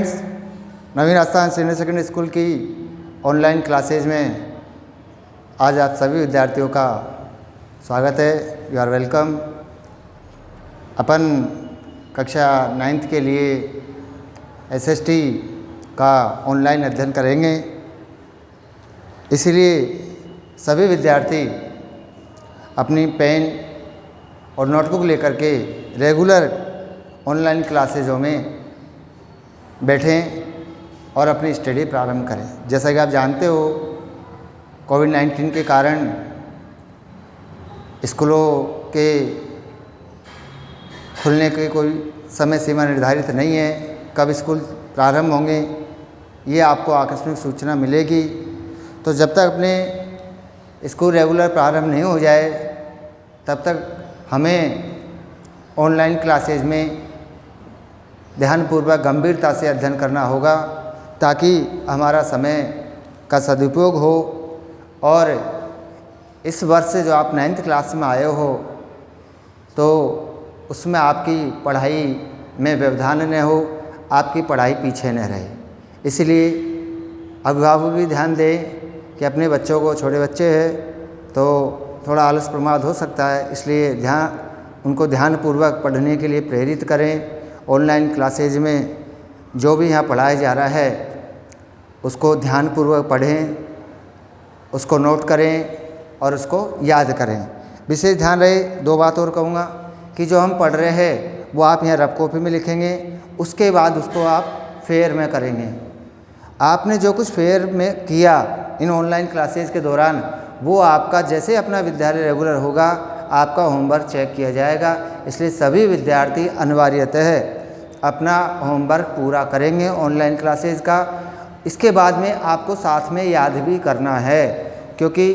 नवीन आस्थान senior secondary school की online classes में आज आप सभी विद्यार्थियों का स्वागत है। You are welcome. अपन कक्षा 9th के लिए एसएसटी का ऑनलाइन अध्ययन करेंगे, इसीलिए सभी विद्यार्थी अपनी पेन और नोटबुक लेकर के रेगुलर ऑनलाइन क्लासेजों में बैठें और अपनी स्टडी प्रारंभ करें। जैसा कि आप जानते हो, कोविड-19 के कारण स्कूलों के खुलने की कोई समय सीमा निर्धारित नहीं है। कब स्कूल प्रारंभ होंगे ये आपको आकस्मिक सूचना मिलेगी। तो जब तक अपने स्कूल रेगुलर प्रारंभ नहीं हो जाए तब तक हमें ऑनलाइन क्लासेज में ध्यानपूर्वक गंभीरता से अध्ययन करना होगा, ताकि हमारा समय का सदुपयोग हो और इस वर्ष से जो आप 9th क्लास में आए हो तो उसमें आपकी पढ़ाई में व्यवधान न हो, आपकी पढ़ाई पीछे न रहे। इसलिए अभिभावक भी ध्यान दें कि अपने बच्चों को, छोटे बच्चे हैं तो थोड़ा आलस प्रमाद हो सकता है, इसलिए उनको ध्यानपूर्वक पढ़ने के लिए प्रेरित करें। ऑनलाइन क्लासेज में जो भी यहाँ पढ़ाया जा रहा है उसको ध्यानपूर्वक पढ़ें, उसको नोट करें और उसको याद करें। विशेष ध्यान रहे, दो बात और कहूँगा कि जो हम पढ़ रहे हैं वो आप यहाँ रफ कॉपी में लिखेंगे, उसके बाद उसको आप फेयर में करेंगे। आपने जो कुछ फेयर में किया इन ऑनलाइन क्लासेज के दौरान, वो आपका जैसे अपना विद्यालय रेगुलर होगा आपका होमवर्क चेक किया जाएगा। इसलिए सभी विद्यार्थी अनिवार्यतः अपना होमवर्क पूरा करेंगे ऑनलाइन क्लासेज का। इसके बाद में आपको साथ में याद भी करना है, क्योंकि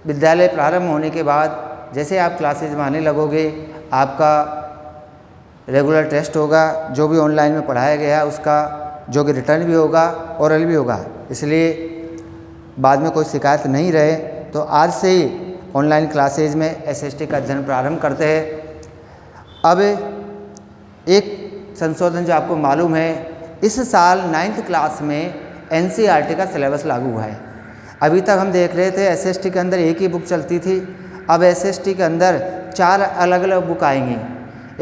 विद्यालय प्रारंभ होने के बाद जैसे आप क्लासेज में आने लगोगे आपका रेगुलर टेस्ट होगा, जो भी ऑनलाइन में पढ़ाया गया उसका, जो कि रिटर्न भी होगा, ओरल भी होगा। इसलिए बाद में कोई शिकायत नहीं रहे तो आज से ही ऑनलाइन क्लासेज में एसएसटी का अध्ययन प्रारंभ करते हैं। अब एक संशोधन जो आपको मालूम है, इस साल 9th क्लास में एनसीईआरटी का सिलेबस लागू हुआ है। अभी तक हम देख रहे थे एसएसटी के अंदर एक ही बुक चलती थी, अब एसएसटी के अंदर 4 अलग अलग बुक आएंगी।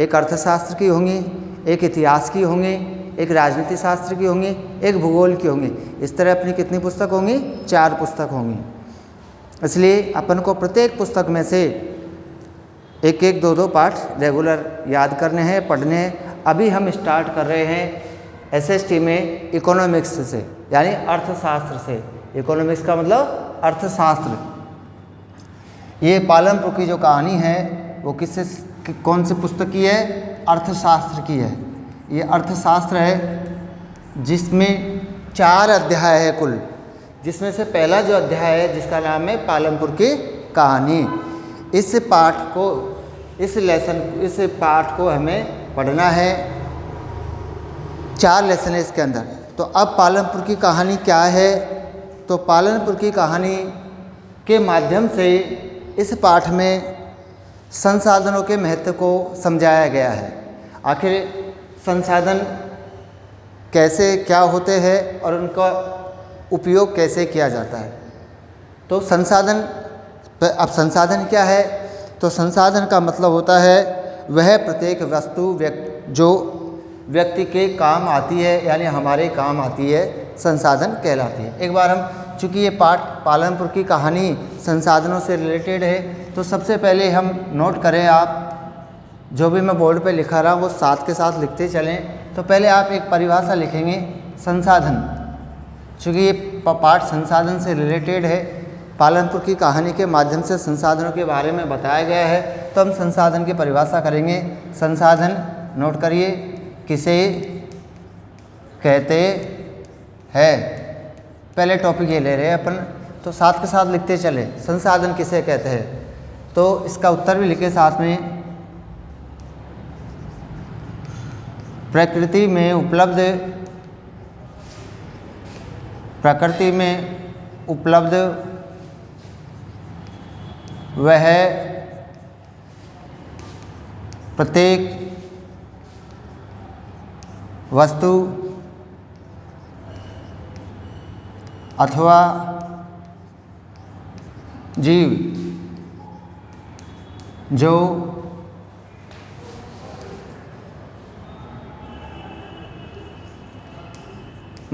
एक अर्थशास्त्र की होंगी, एक इतिहास की होंगी, एक राजनीति शास्त्र की होंगी, एक भूगोल की होंगी। इस तरह अपनी कितनी पुस्तक होंगी? 4 पुस्तक होंगी। इसलिए अपन को प्रत्येक पुस्तक में से एक एक, 2-2 पाठ रेगुलर याद करने हैं, पढ़ने हैं। अभी हम स्टार्ट कर रहे हैं एसएसटी में इकोनॉमिक्स से, यानी अर्थशास्त्र से। इकोनॉमिक्स का मतलब अर्थशास्त्र। ये पालमपुर की जो कहानी है वो कौन सी पुस्तक की है? अर्थशास्त्र की है। ये अर्थशास्त्र है जिसमें 4 अध्याय है कुल, जिसमें से पहला जो अध्याय है जिसका नाम है पालमपुर की कहानी। इस पाठ को हमें पढ़ना है। 4 लेसन है इसके अंदर। तो अब पालमपुर की कहानी क्या है? तो पालमपुर की कहानी के माध्यम से इस पाठ में संसाधनों के महत्व को समझाया गया है। आखिर संसाधन कैसे, क्या होते हैं और उनका उपयोग कैसे किया जाता है। तो अब संसाधन क्या है? तो संसाधन का मतलब होता है वह प्रत्येक वस्तु जो व्यक्ति के काम आती है, यानी हमारे काम आती है, संसाधन कहलाती है। एक बार हम, चूँकि ये पाठ पालमपुर की कहानी संसाधनों से रिलेटेड है, तो सबसे पहले हम नोट करें, आप जो भी मैं बोर्ड पे लिखा रहा हूँ वो साथ के साथ लिखते चलें। तो पहले आप एक परिभाषा लिखेंगे, संसाधन। चूँकि ये पाठ संसाधन से रिलेटेड है, पालमपुर की कहानी के माध्यम से संसाधनों के बारे में बताया गया है, तो हम संसाधन की परिभाषा करेंगे। संसाधन नोट करिए, किसे कहते हैं। पहले टॉपिक ये ले रहे हैं अपन, तो साथ के साथ लिखते चले, संसाधन किसे कहते हैं। तो इसका उत्तर भी लिखे साथ में। प्रकृति में उपलब्ध वह प्रत्येक वस्तु अथवा जीव जो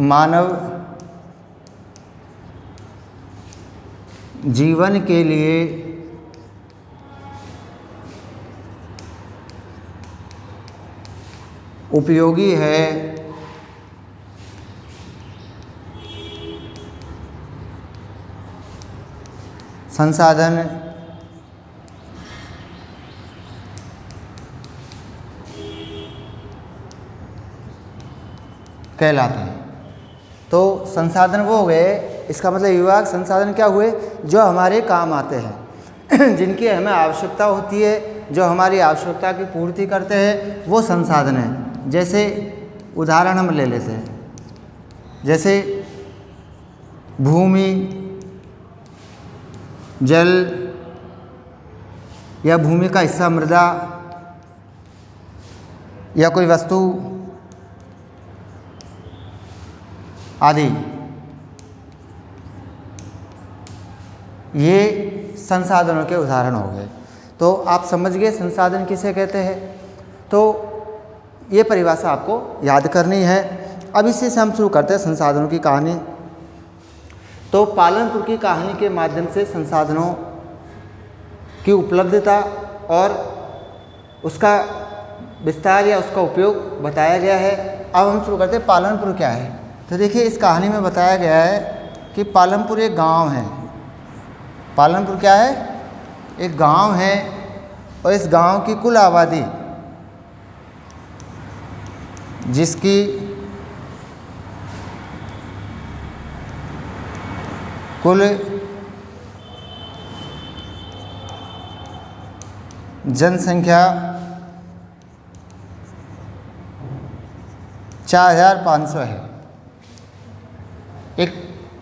मानव जीवन के लिए उपयोगी है, संसाधन कहलाते हैं। तो संसाधन वो हो गए, इसका मतलब विभाग संसाधन क्या हुए, जो हमारे काम आते हैं जिनकी हमें आवश्यकता होती है, जो हमारी आवश्यकता की पूर्ति करते हैं, वो संसाधन है। जैसे उदाहरण हम ले लेते हैं, जैसे भूमि, जल या भूमि का हिस्सा मृदा या कोई वस्तु आदि, ये संसाधनों के उदाहरण हो गए। तो आप समझ गए संसाधन किसे कहते हैं। तो ये परिभाषा आपको याद करनी है। अब इसी से हम शुरू करते हैं संसाधनों की कहानी। तो पालनपुर की कहानी के माध्यम से संसाधनों की उपलब्धता और उसका विस्तार या उसका उपयोग बताया गया है। अब हम शुरू करते हैं पालनपुर क्या है। तो देखिए, इस कहानी में बताया गया है कि पालनपुर एक गांव है। पालनपुर क्या है, एक गांव है, और इस गांव की कुल आबादी, जिसकी कुल जनसंख्या 4500 है। एक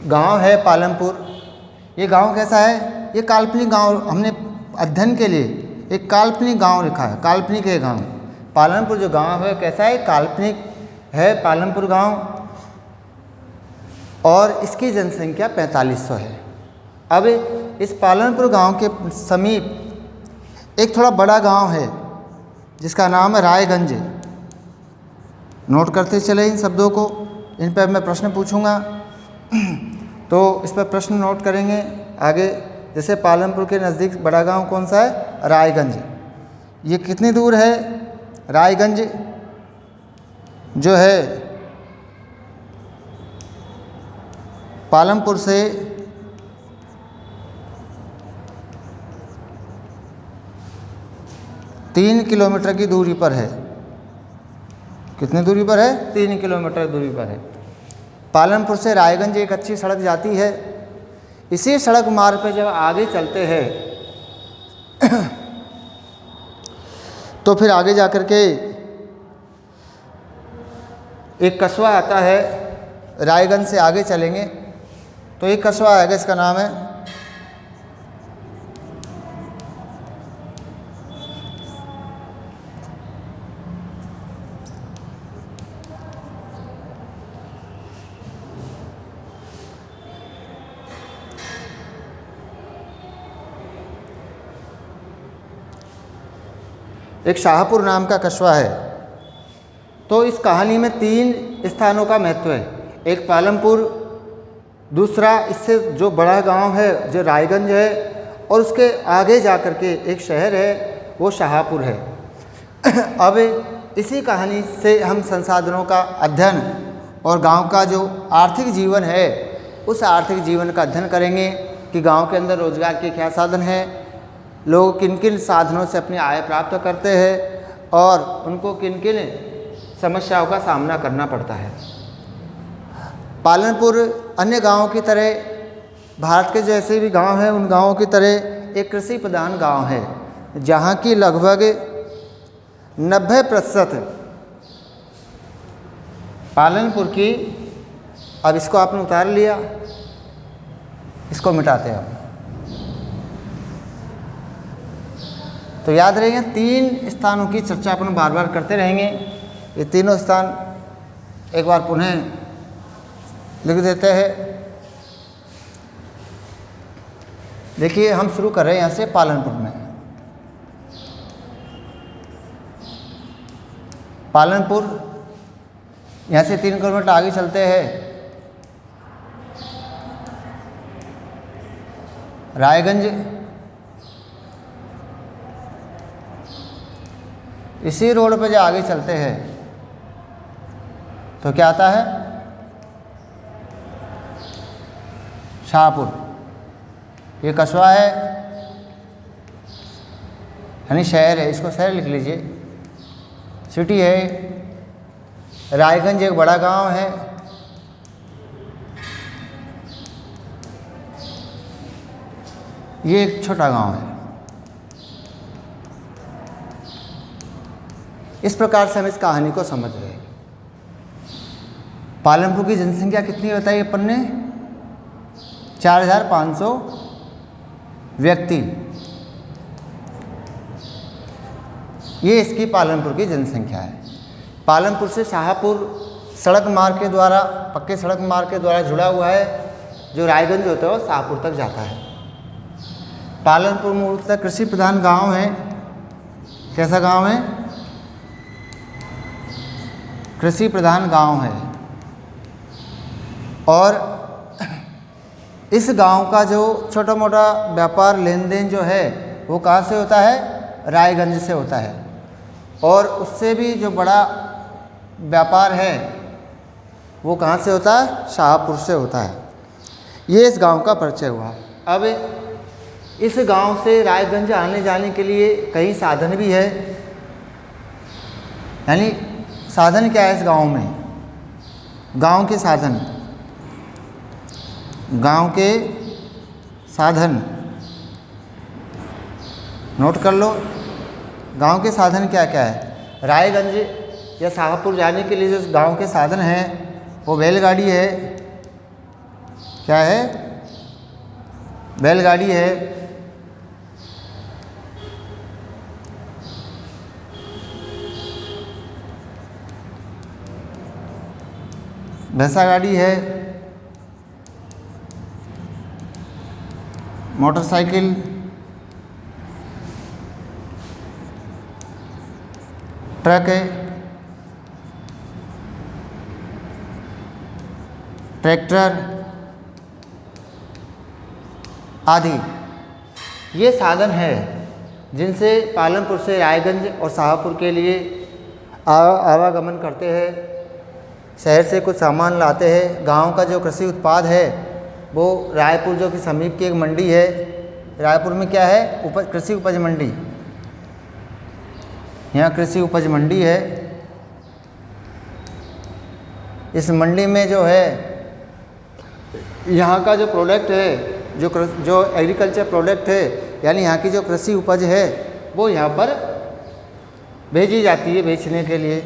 गांव है पालनपुर। ये गांव कैसा है, ये काल्पनिक गांव, हमने अध्ययन के लिए एक काल्पनिक गांव लिखा है, काल्पनिक है गांव। पालनपुर जो गांव है कैसा है, काल्पनिक है पालनपुर गांव, और इसकी जनसंख्या 4500 है। अब इस पालनपुर गांव के समीप एक थोड़ा बड़ा गांव है जिसका नाम है रायगंज। नोट करते चले इन शब्दों को, इन पर मैं प्रश्न पूछूंगा तो इस पर प्रश्न नोट करेंगे आगे। जैसे पालनपुर के नज़दीक बड़ा गांव कौन सा है, रायगंज। ये कितनी दूर है, रायगंज जो है पालनपुर से 3 किलोमीटर की दूरी पर है। कितनी दूरी पर है, 3 किलोमीटर दूरी पर है। पालनपुर से रायगंज एक अच्छी सड़क जाती है। इसी सड़क मार्ग पर जब आगे चलते हैं तो फिर आगे जा कर के एक कस्बा आता है। रायगंज से आगे चलेंगे तो एक कस्बा आएगा, इसका नाम है एक शाहपुर नाम का कस्बा है। तो इस कहानी में 3 स्थानों का महत्व है। एक पालनपुर, दूसरा इससे जो बड़ा गांव है जो रायगंज है, और उसके आगे जा कर के एक शहर है वो शाहपुर है। अब इसी कहानी से हम संसाधनों का अध्ययन और गांव का जो आर्थिक जीवन है उस आर्थिक जीवन का अध्ययन करेंगे कि गांव के अंदर रोजगार के क्या साधन हैं, लोग किन किन साधनों से अपनी आय प्राप्त करते हैं और उनको किन किन समस्याओं का सामना करना पड़ता है। पालनपुर अन्य गांवों की तरह, भारत के जैसे भी गांव हैं उन गांवों की तरह एक कृषि प्रधान गांव है, जहां की लगभग 90% पालनपुर की, अब इसको आपने उतार लिया, इसको मिटाते हैं आप। तो याद रहेंगे 3 स्थानों की चर्चा अपन बार बार करते रहेंगे। ये तीनों स्थान एक बार पुनः लिख देते हैं। देखिए हम शुरू कर रहे हैं यहाँ से पालनपुर में। पालनपुर यहाँ से 3 किलोमीटर आगे चलते हैं रायगंज, इसी रोड पे जो आगे चलते हैं तो क्या आता है शाहपुर। ये कस्बा है यानी शहर है, इसको शहर लिख लीजिए, सिटी है। रायगंज एक बड़ा गांव है। ये एक छोटा गांव है। इस प्रकार से हम इस कहानी को समझ रहे हैं। पालनपुर की जनसंख्या कितनी बताई अपन ने? 4500 व्यक्ति। ये इसकी पालनपुर की जनसंख्या है। पालनपुर से शाहपुर सड़क मार्ग के द्वारा, पक्के सड़क मार्ग के द्वारा जुड़ा हुआ है। जो रायगंज होता है वो शाहपुर तक जाता है। पालनपुर मूलतः कृषि प्रधान गांव है। कैसा गांव है? कृषि प्रधान गांव है। और इस गांव का जो छोटा मोटा व्यापार लेन देन जो है वो कहाँ से होता है? रायगंज से होता है। और उससे भी जो बड़ा व्यापार है वो कहाँ से होता है? शाहपुर से होता है। ये इस गांव का परिचय हुआ। अब इस गांव से रायगंज आने जाने के लिए कई साधन भी है। यानी साधन क्या है इस गांव में? गांव के साधन, गांव के साधन नोट कर लो। गांव के साधन क्या क्या है? रायगंज या शाहपुर जाने के लिए जो गांव के साधन हैं वो बैलगाड़ी है। क्या है? बैलगाड़ी है। भैंसा गाड़ी है। मोटरसाइकिल, ट्रक है, ट्रैक्टर आदि ये साधन है जिनसे पालनपुर से रायगंज और शाहपुर के लिए आवागमन करते हैं। शहर से कुछ सामान लाते हैं। गांव का जो कृषि उत्पाद है वो रायपुर जो कि समीप की एक मंडी है। रायपुर में क्या है? कृषि उपज मंडी। यहाँ कृषि उपज मंडी है। इस मंडी में जो है यहाँ का जो प्रोडक्ट है, जो एग्रीकल्चर प्रोडक्ट है, यानी यहाँ की जो कृषि उपज है वो यहाँ पर भेजी जाती है बेचने के लिए।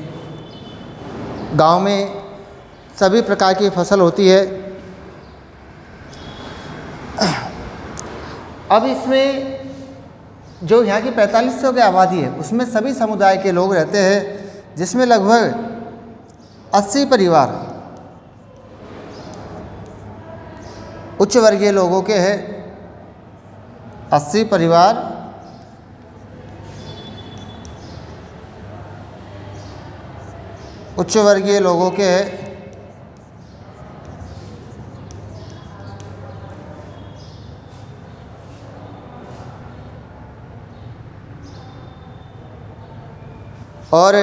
गांव में सभी प्रकार की फसल होती है। अब इसमें जो यहाँ की 4500 की आबादी है उसमें सभी समुदाय के लोग रहते हैं, जिसमें लगभग 80 परिवार उच्च वर्गीय लोगों के हैं। 80 परिवार उच्च वर्गीय लोगों के हैं। और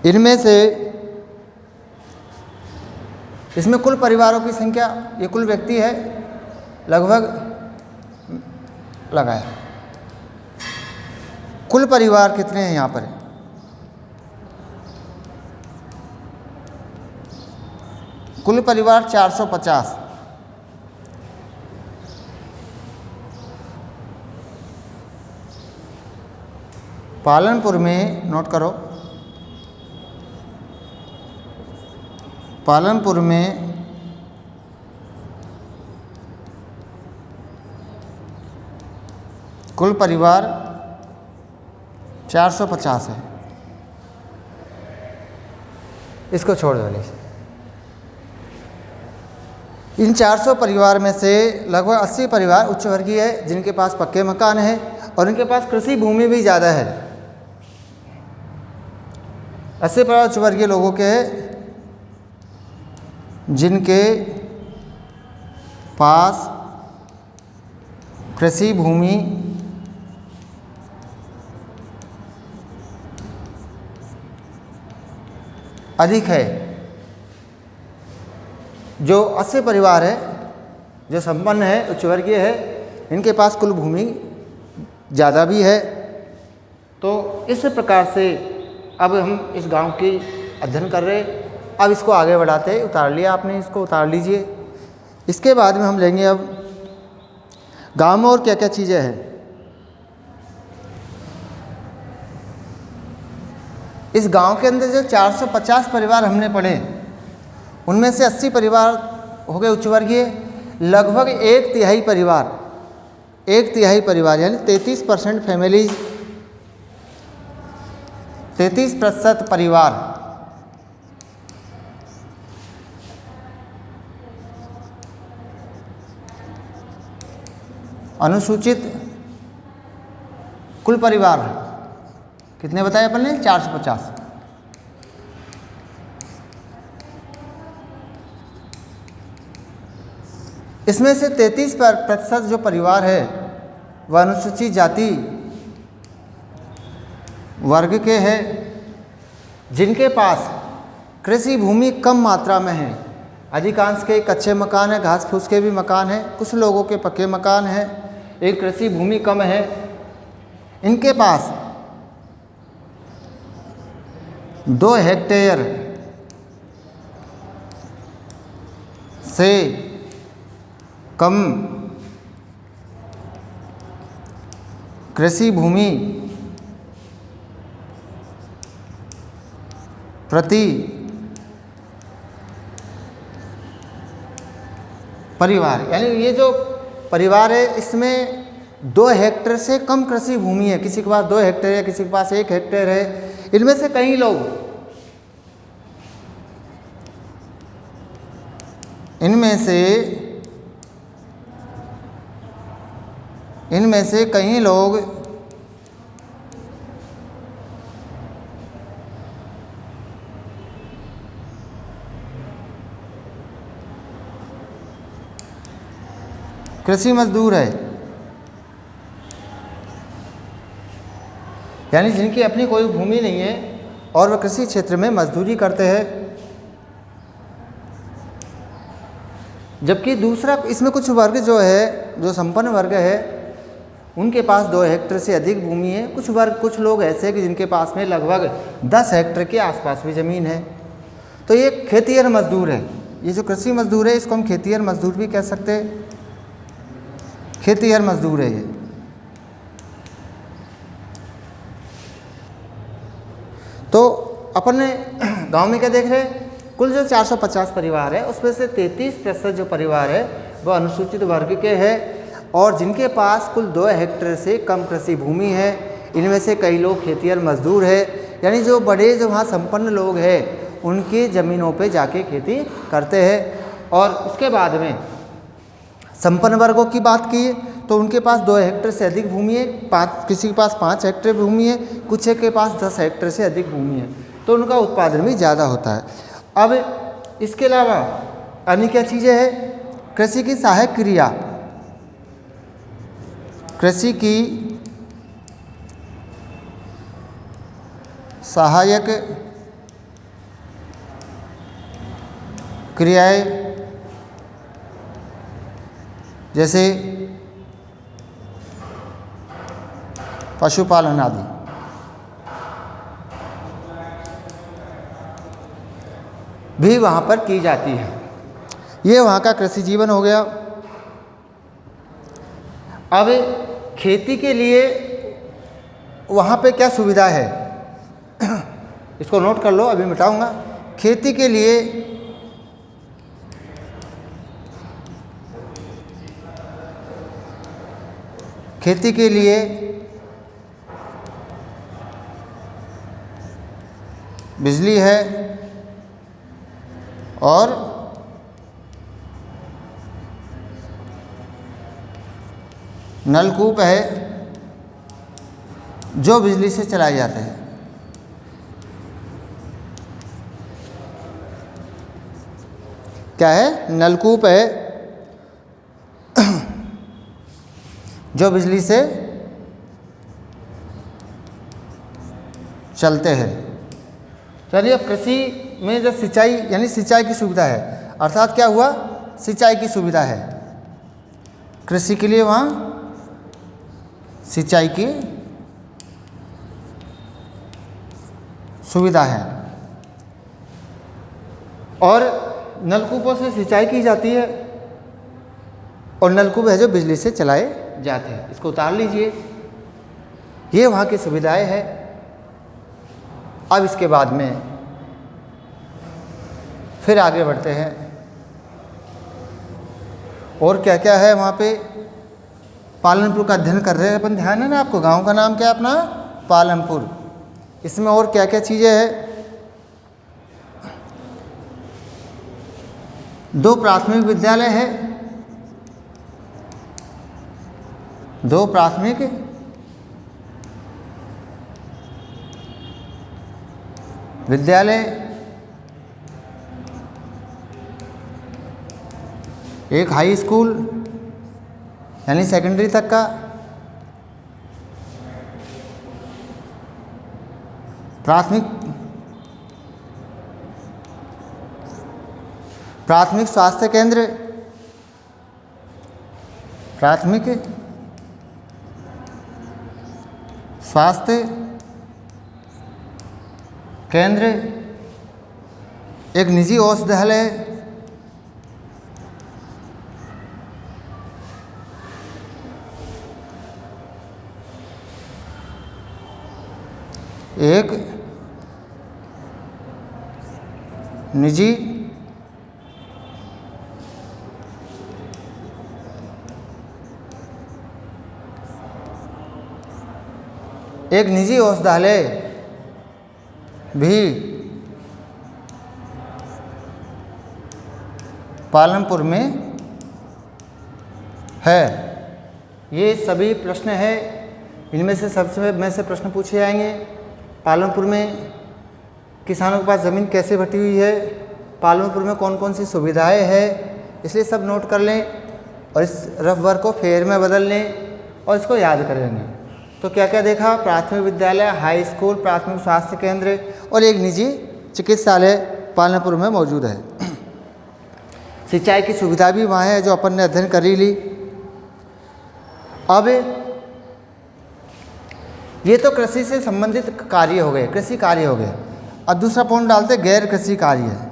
इनमें से इसमें कुल परिवारों की संख्या, ये कुल व्यक्ति है लगभग लगाया। कुल परिवार कितने हैं यहाँ पर? कुल परिवार 450। पालनपुर में नोट करो, पालनपुर में कुल परिवार 450 है। इसको छोड़ दो। इन 400 परिवार में से लगभग 80 परिवार उच्च वर्गीय है, जिनके पास पक्के मकान हैं और इनके पास कृषि भूमि भी ज़्यादा है। 80 परिवार उच्च वर्गीय लोगों के हैं जिनके पास कृषि भूमि अधिक है। जो 80 परिवार है जो संपन्न है, उच्च वर्गीय है, इनके पास कुल भूमि ज़्यादा भी है। तो इस प्रकार से अब हम इस गांव की अध्ययन कर रहे। अब इसको आगे बढ़ाते हैं। उतार लिया आपने, इसको उतार लीजिए। इसके बाद में हम लेंगे अब गांव में और क्या क्या चीज़ें हैं। इस गांव के अंदर जो 450 परिवार हमने पढ़े, उनमें से 80 परिवार हो गए उच्च वर्गीय। लगभग एक तिहाई परिवार यानी 33% फैमिलीज, 33% परिवार अनुसूचित कुल परिवार कितने बताए अपन ने? 450। इसमें से 33% जो परिवार है वह अनुसूचित जाति वर्ग के हैं, जिनके पास कृषि भूमि कम मात्रा में है। अधिकांश के कच्चे मकान हैं, घास फूस के भी मकान हैं, कुछ लोगों के पक्के मकान हैं, एक कृषि भूमि कम है। इनके पास 2 हेक्टेयर से कम कृषि भूमि प्रति परिवार, यानी ये जो परिवार है इसमें 2 हेक्टेयर से कम कृषि भूमि है। किसी के पास 2 हेक्टेयर है, किसी के पास 1 हेक्टेयर है। इनमें से कई लोग, इनमें से कई लोग कृषि मजदूर है, यानी जिनकी अपनी कोई भूमि नहीं है और वह कृषि क्षेत्र में मजदूरी करते हैं। जबकि दूसरा, इसमें कुछ वर्ग जो है, जो संपन्न वर्ग है, उनके पास 2 हेक्टेयर से अधिक भूमि है। कुछ लोग ऐसे हैं कि जिनके पास में लगभग 10 हेक्टेयर के आसपास भी ज़मीन है। तो ये खेतिहर मजदूर है। ये जो कृषि मजदूर है इसको हम खेतिहर मजदूर भी कह सकते हैं। खेतिहर मजदूर है ये। तो अपन ने गांव में क्या देख रहे हैं? कुल जो 450 परिवार है उसमें से 33% जो परिवार है वह अनुसूचित वर्ग के हैं और जिनके पास कुल 2 हेक्टेयर से कम कृषि भूमि है। इनमें से कई लोग खेतिहर मजदूर है, यानी जो बड़े जो वहाँ संपन्न लोग हैं उनकी ज़मीनों पे जाके खेती करते हैं। और उसके बाद में संपन्न वर्गों की बात की तो उनके पास 2 हेक्टेयर से अधिक भूमि है, किसी के पास 5 हेक्टेयर भूमि है, कुछ के पास 10 हेक्टेयर से अधिक भूमि है, तो उनका उत्पादन भी ज़्यादा होता है। अब इसके अलावा अन्य क्या चीज़ें हैं? कृषि की सहायक क्रिया, कृषि की सहायक क्रियाएं जैसे पशुपालन आदि। भी वहाँ पर की जाती है। ये वहाँ का कृषि जीवन हो गया। अब खेती के लिए वहाँ पे क्या सुविधा है इसको नोट कर लो, अभी मिटाऊंगा। खेती के लिए बिजली है और नलकूप है जो बिजली से चलाए जाते हैं। क्या है? नलकूप है जो बिजली से चलते हैं। चलिए, अब कृषि में जो सिंचाई यानी सिंचाई की सुविधा है, अर्थात क्या हुआ? सिंचाई की सुविधा है। कृषि के लिए वहाँ सिंचाई की सुविधा है और नलकूपों से सिंचाई की जाती है और नलकूप है जो बिजली से चलाए जाते हैं। इसको उतार लीजिए, ये वहाँ की सुविधाएं हैं। अब इसके बाद में फिर आगे बढ़ते हैं और क्या क्या है वहाँ पे। पालनपुर का अध्ययन कर रहे हैं अपन, ध्यान है ना आपको? गांव का नाम क्या है अपना? पालनपुर। इसमें और क्या क्या चीज़ें हैं? 2 प्राथमिक विद्यालय है, 2 प्राथमिक विद्यालय, एक हाई स्कूल यानी सेकेंडरी तक का, प्राथमिक स्वास्थ्य केंद्र, प्राथमिक स्वास्थ्य केंद्र, एक निजी औषधालय, एक निजी औषधालय भी पालनपुर में है। ये सभी प्रश्न है, इनमें से सबसे में से प्रश्न पूछे जाएंगे। पालनपुर में किसानों के पास ज़मीन कैसे बटी हुई है, पालनपुर में कौन कौन सी सुविधाएं हैं, इसलिए सब नोट कर लें और इस रफ वर्क को फेयर में बदल लें और इसको याद कर लेंगे। तो क्या क्या देखा? प्राथमिक विद्यालय, हाई स्कूल, प्राथमिक स्वास्थ्य केंद्र और एक निजी चिकित्सालय पालनपुर में मौजूद है। सिंचाई की सुविधा भी वहाँ है जो अपन ने अध्ययन कर ही ली। अब ये तो कृषि से संबंधित कार्य हो गए, कृषि कार्य हो गए। अब दूसरा पॉइंट डालते गैर कृषि कार्य।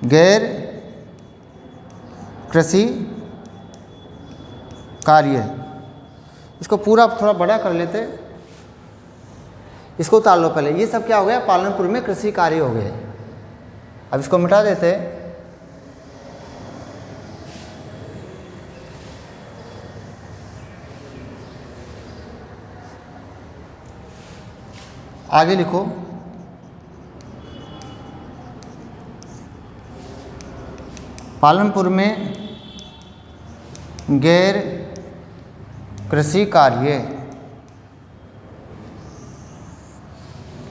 गैर कृषि कार्य, इसको पूरा थोड़ा बड़ा कर लेते, इसको उतार लो पहले। ये सब क्या हो गया? पालनपुर में कृषि कार्य हो गए। अब इसको मिटा देते। आगे लिखो, पालनपुर में गैर कृषि कार्य।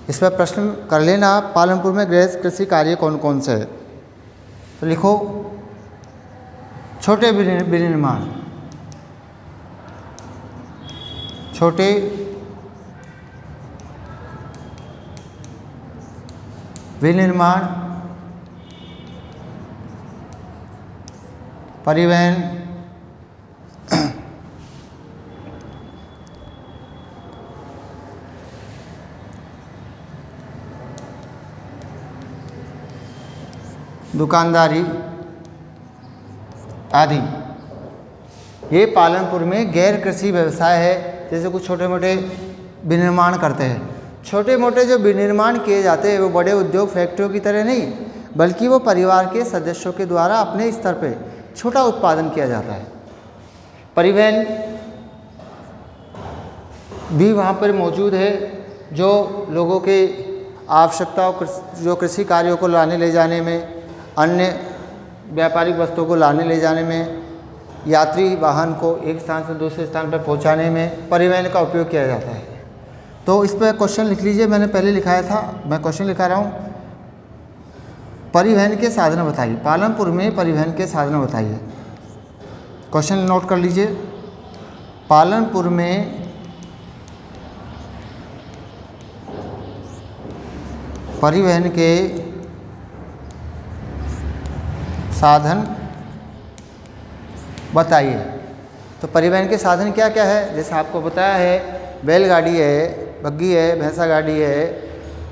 इस पर प्रश्न कर लेना, पालनपुर में गैर कृषि कार्य कौन कौन से है। तो लिखो, छोटे विनिर्माण, छोटे विनिर्माण, परिवहन, दुकानदारी आदि, ये पालनपुर में गैर कृषि व्यवसाय है। जैसे कुछ छोटे मोटे विनिर्माण करते हैं। छोटे मोटे जो विनिर्माण किए जाते हैं वो बड़े उद्योग फैक्ट्रियों की तरह नहीं, बल्कि वो परिवार के सदस्यों के द्वारा अपने स्तर पे छोटा उत्पादन किया जाता है। परिवहन भी वहाँ पर मौजूद है, जो लोगों के आवश्यकताओं, जो कृषि कार्यों को लाने ले जाने में, अन्य व्यापारिक वस्तुओं को लाने ले जाने में यात्री वाहन को एक स्थान से दूसरे स्थान पर पहुंचाने में परिवहन का उपयोग किया जाता है। तो इस पर क्वेश्चन लिख लीजिए, मैंने पहले लिखाया था, मैं क्वेश्चन लिखा रहा हूँ। परिवहन के साधन बताइए, पालमपुर में परिवहन के साधन बताइए। क्वेश्चन नोट कर लीजिए, पालमपुर में परिवहन के साधन बताइए। तो परिवहन के साधन क्या क्या है, जैसे आपको बताया है, बैलगाड़ी है, बग्गी है, भैंसा गाड़ी है,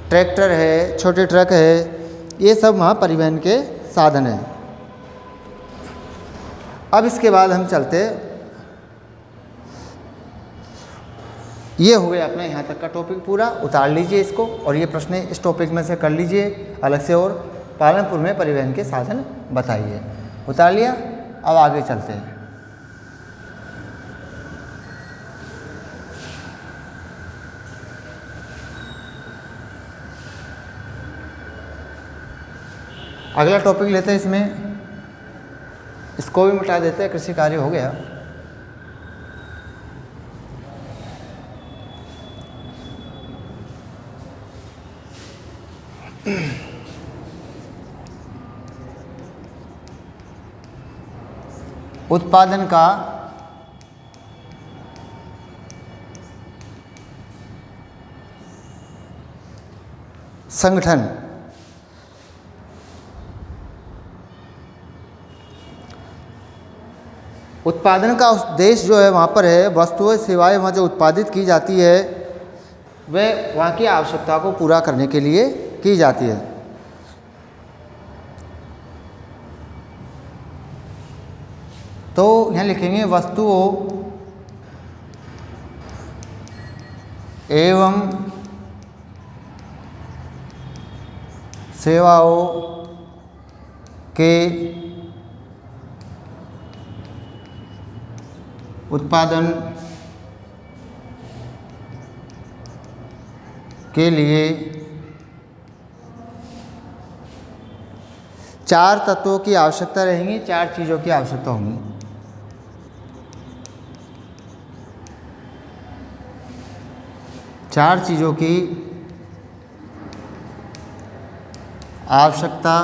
ट्रैक्टर है, छोटे ट्रक है, ये सब वहाँ परिवहन के साधन हैं। अब इसके बाद हम चलते, ये हो गया अपना यहाँ तक का टॉपिक पूरा, उतार लीजिए इसको और ये प्रश्न इस टॉपिक में से कर लीजिए अलग से। और पालमपुर में परिवहन के साधन बताइए, उतार लिया। अब आगे चलते हैं। अगला टॉपिक लेते हैं, इसमें इसको भी मिटा देते हैं, कृषि कार्य हो गया। उत्पादन का संगठन। उत्पादन का उद्देश्य जो है वहाँ पर है, वस्तुएं सेवाएं वहाँ जो उत्पादित की जाती है वह वहाँ की आवश्यकता को पूरा करने के लिए की जाती है। तो यहाँ लिखेंगे वस्तुओं एवं सेवाओं के उत्पादन के लिए 4 तत्वों की आवश्यकता रहेंगी, 4 चीज़ों की आवश्यकता होगी। चार चीज़ों की आवश्यकता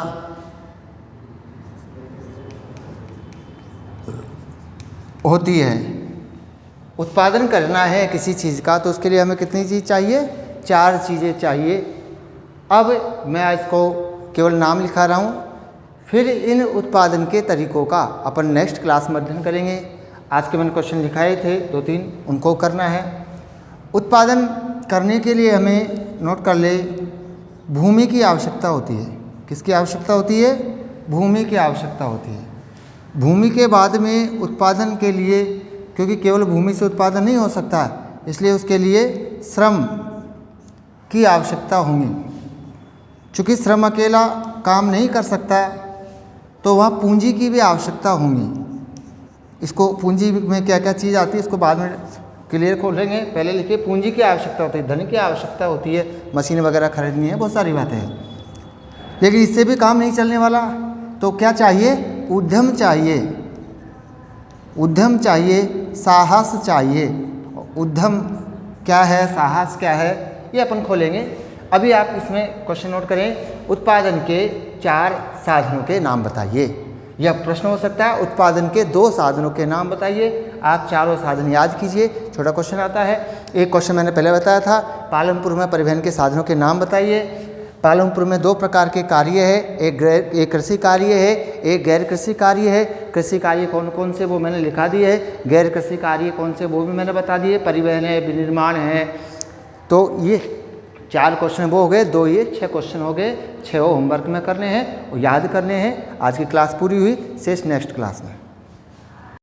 होती है। उत्पादन करना है किसी चीज़ का तो उसके लिए हमें कितनी चीज़ चाहिए, 4 चीज़ें चाहिए। अब मैं इसको केवल नाम लिखा रहा हूँ, फिर इन उत्पादन के तरीकों का अपन नेक्स्ट क्लास में अध्ययन करेंगे। आज के मैंने क्वेश्चन लिखाए थे 2-3, उनको करना है। उत्पादन करने के लिए हमें नोट कर ले, भूमि की आवश्यकता होती है। किसकी आवश्यकता होती है? भूमि की आवश्यकता होती है। भूमि के बाद में उत्पादन के लिए, क्योंकि केवल भूमि से उत्पादन नहीं हो सकता, इसलिए उसके लिए श्रम की आवश्यकता होगी। चूँकि श्रम अकेला काम नहीं कर सकता तो वहाँ पूंजी की भी आवश्यकता होगी। इसको पूंजी में क्या क्या चीज़ आती है इसको बाद में क्लियर खोलेंगे। पहले लिखिए, पूंजी की आवश्यकता होती है, धन की आवश्यकता होती है, मशीन वगैरह खरीदनी है, बहुत सारी बातें हैं। लेकिन इससे भी काम नहीं चलने वाला, तो क्या चाहिए? उद्यम चाहिए। उद्यम चाहिए, साहस चाहिए। उद्यम क्या है, साहस क्या है, ये अपन खोलेंगे। अभी आप इसमें क्वेश्चन नोट करें, उत्पादन के 4 साधनों के नाम बताइए। यह प्रश्न हो सकता है, उत्पादन के 2 साधनों के नाम बताइए। आप चारों साधन याद कीजिए, छोटा क्वेश्चन आता है। एक क्वेश्चन मैंने पहले बताया था, पालमपुर में परिवहन के साधनों के नाम बताइए। पालमपुर में 2 प्रकार के कार्य है, एक कृषि कार्य है, एक गैर कृषि कार्य है। कृषि कार्य कौन कौन से वो मैंने लिखा दिए है, गैर कृषि कार्य कौन से वो भी मैंने बता दिए, परिवहन है, विनिर्माण है। तो ये 4 क्वेश्चन वो हो गए, 2 ये 6 क्वेश्चन हो गए। 6 होमवर्क में करने हैं और याद करने हैं। आज की क्लास पूरी हुई, शेष नेक्स्ट क्लास में।